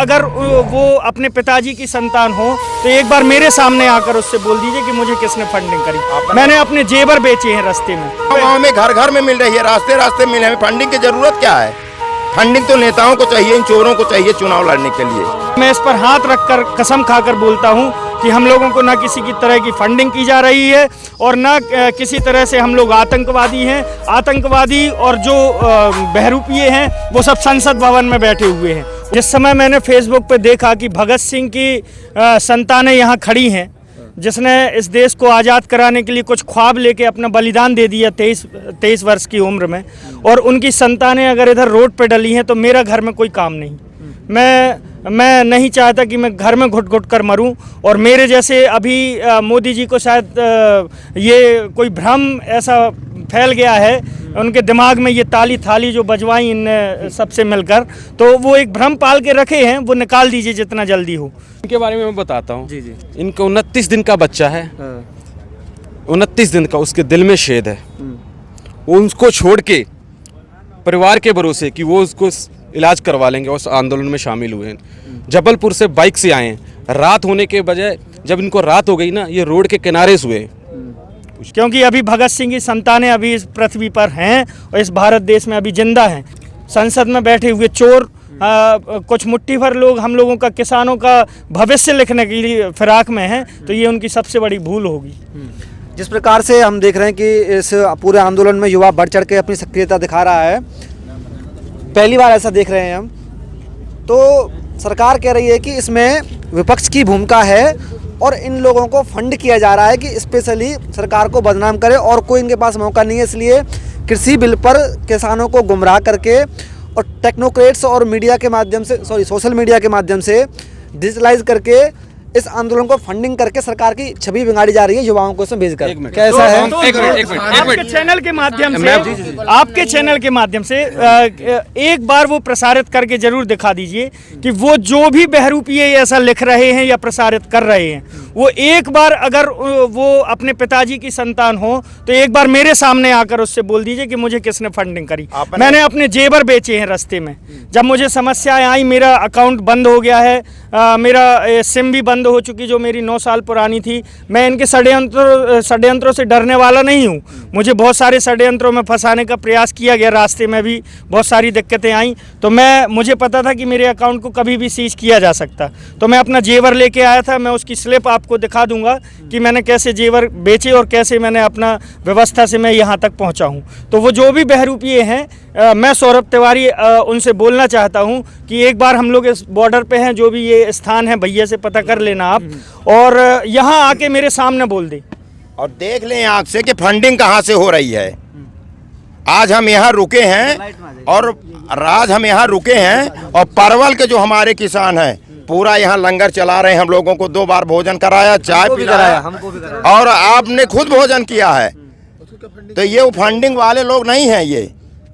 अगर वो अपने पिताजी की संतान हो तो एक बार मेरे सामने आकर उससे बोल दीजिए कि मुझे किसने फंडिंग करी। मैंने अपने जेवर बेचे हैं रास्ते में। गाँव में घर घर में मिल रही है, रास्ते रास्ते मिल रही है। फंडिंग की जरूरत क्या है? फंडिंग तो नेताओं को चाहिए, इन चोरों को चाहिए चुनाव लड़ने के लिए। मैं इस पर हाथ रखकर कसम खाकर बोलता हूं कि हम लोगों को ना किसी की तरह की फंडिंग की जा रही है और ना किसी तरह से हम लोग आतंकवादी हैं। आतंकवादी और जो बहरूपिये हैं वो सब संसद भवन में बैठे हुए हैं। जिस समय मैंने फेसबुक पे देखा कि भगत सिंह की संतानें यहाँ खड़ी हैं, जिसने इस देश को आज़ाद कराने के लिए कुछ ख्वाब लेके अपना बलिदान दे दिया 23 वर्ष की उम्र में, और उनकी संतानें अगर इधर रोड पे डली हैं तो मेरा घर में कोई काम नहीं। मैं नहीं चाहता कि मैं घर में घुट घुट कर मरूं। और मेरे जैसे अभी मोदी जी को शायद ये कोई भ्रम ऐसा फैल गया है उनके दिमाग में, ये ताली थाली जो बजवाई इन सबसे मिलकर, तो वो एक भ्रम पाल के रखे हैं, वो निकाल दीजिए जितना जल्दी हो। इनके बारे में मैं बताता हूँ। जी जी, इनका 29 दिन का बच्चा है, 29 दिन का, उसके दिल में शेद है। वो उसको छोड़ के परिवार के भरोसे कि वो उसको इलाज करवा लेंगे और उस आंदोलन में शामिल हुए हैं। जबलपुर से बाइक से आए हैं, रात होने के बजाय जब इनको रात हो गई ना, ये रोड के किनारे सोए, क्योंकि अभी भगत सिंह की संतानें अभी इस पृथ्वी पर हैं और इस भारत देश में अभी जिंदा हैं। संसद में बैठे हुए चोर कुछ मुट्ठी भर लोग हम लोगों का, किसानों का भविष्य लिखने के लिए फिराक में हैं, तो ये उनकी सबसे बड़ी भूल होगी। जिस प्रकार से हम देख रहे हैं कि इस पूरे आंदोलन में युवा बढ़ चढ़ के अपनी सक्रियता दिखा रहा है, पहली बार ऐसा देख रहे हैं हम, तो सरकार कह रही है कि इसमें विपक्ष की भूमिका है और इन लोगों को फंड किया जा रहा है कि स्पेशली सरकार को बदनाम करे, और कोई इनके पास मौका नहीं है। इसलिए कृषि बिल पर किसानों को गुमराह करके और टेक्नोक्रेट्स और मीडिया के माध्यम से, सोशल मीडिया के माध्यम से डिजिटलाइज करके इस आंदोलन को फंडिंग करके सरकार की छवि बिगाड़ी जा रही है युवाओं को इसमें भेजकर। कैसा है? आपके चैनल के माध्यम से, आपके चैनल के माध्यम से एक बार वो प्रसारित करके जरूर दिखा दीजिए कि वो जो भी बहरूपिये ऐसा लिख रहे हैं या प्रसारित कर रहे हैं, वो एक बार अगर वो अपने पिताजी की संतान हो तो एक बार मेरे सामने आकर उससे बोल दीजिए कि मुझे किसने फंडिंग करी। मैंने अपने जेवर बेचे हैं रास्ते में। जब मुझे समस्याएं आई, मेरा अकाउंट बंद हो गया है, मेरा सिम भी बंद हो चुकी जो मेरी 9 साल पुरानी थी। मैं इनके षड्यंत्रों से डरने वाला नहीं हूँ। मुझे बहुत सारे षड्यंत्रों में फंसाने का प्रयास किया गया, रास्ते में भी बहुत सारी दिक्कतें आई, तो मुझे पता था कि मेरे अकाउंट को कभी भी सीज किया जा सकता। तो मैं अपना जेवर लेके आया था। मैं उसकी स्लिप आपको दिखा दूंगा कि मैंने कैसे जेवर बेचे और कैसे मैंने अपना व्यवस्था से मैं यहाँ तक पहुँचा हूँ। तो वो जो भी बहरूपिये हैं, मैं सौरभ तिवारी उनसे बोलना चाहता हूँ कि एक बार हम लोग इस बॉर्डर पे हैं, जो भी ये स्थान है भैया से पता कर लेना आप, और यहाँ आके मेरे सामने बोल दे और देख लें आँख से कि फंडिंग कहाँ से हो रही है। आज हम यहाँ रुके हैं और परवल के जो हमारे किसान हैं पूरा यहाँ लंगर चला रहे हैं। हम लोगों को 2 बार भोजन कराया, चाय पिलाया, हमको भी कराया, और आपने खुद भोजन किया है। तो ये वो फंडिंग वाले लोग नहीं हैं,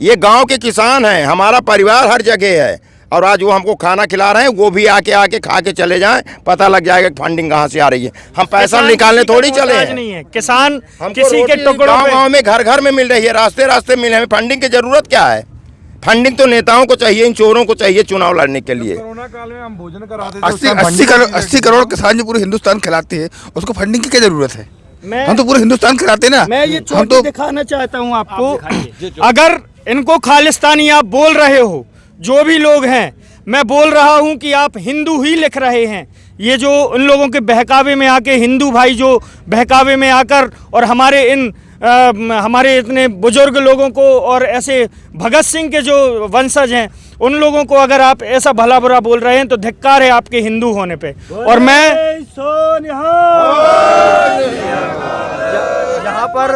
ये गांव के किसान हैं। हमारा परिवार हर जगह है और आज वो हमको खाना खिला रहे हैं। वो भी आके खा के चले जाएं, पता लग जाएगा कि फंडिंग कहाँ से आ रही है। हम पैसा निकालने थोड़ी चले हैं। नहीं है किसान किसी के टुकड़ों पे, गाँव में घर घर में मिल रही है, रास्ते रास्ते मिल रही है। फंडिंग की जरूरत क्या है? फंडिंग तो नेताओं को चाहिए, इन चोरों को चाहिए चुनाव लड़ने के लिए। कोरोना काल में हम भोजन कराते थे, 80 करोड़ किसान जो पूरे हिंदुस्तान खिलाते हैं, उसको फंडिंग की क्या जरूरत है? हम तो पूरे हिंदुस्तान खिलाते हैं ना। मैं ये चोटी दिखाना चाहता हूँ आपको। अगर इनको खालिस्तानी आप बोल रहे हो, जो भी लोग हैं, मैं बोल रहा हूं कि आप हिंदू ही लिख रहे हैं। ये जो उन लोगों के बहकावे में आके, हिंदू भाई जो बहकावे में आकर और हमारे इतने बुजुर्ग लोगों को और ऐसे भगत सिंह के जो वंशज हैं उन लोगों को अगर आप ऐसा भला बुरा बोल रहे हैं तो धिक्कार है आपके हिंदू होने पे। और मैं यहाँ पर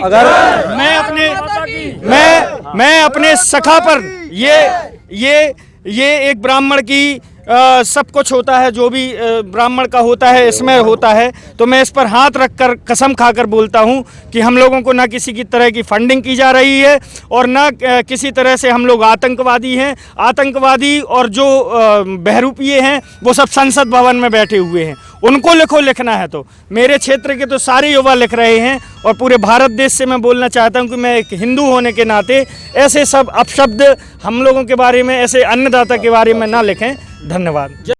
अगर मैं अपने सखा पर ये एक ब्राह्मण की सब कुछ होता है, जो भी ब्राह्मण का होता है इसमें होता है, तो मैं इस पर हाथ रखकर कसम खाकर बोलता हूं कि हम लोगों को ना किसी की तरह की फंडिंग की जा रही है और ना किसी तरह से हम लोग आतंकवादी हैं। आतंकवादी और जो बहरूपिये हैं वो सब संसद भवन में बैठे हुए हैं। उनको लिखना है तो मेरे क्षेत्र के तो सारे युवा लिख रहे हैं। और पूरे भारत देश से मैं बोलना चाहता हूं कि मैं एक हिंदू होने के नाते ऐसे सब अपशब्द हम लोगों के बारे में, ऐसे अन्नदाता के बारे में ना लिखें। धन्यवाद।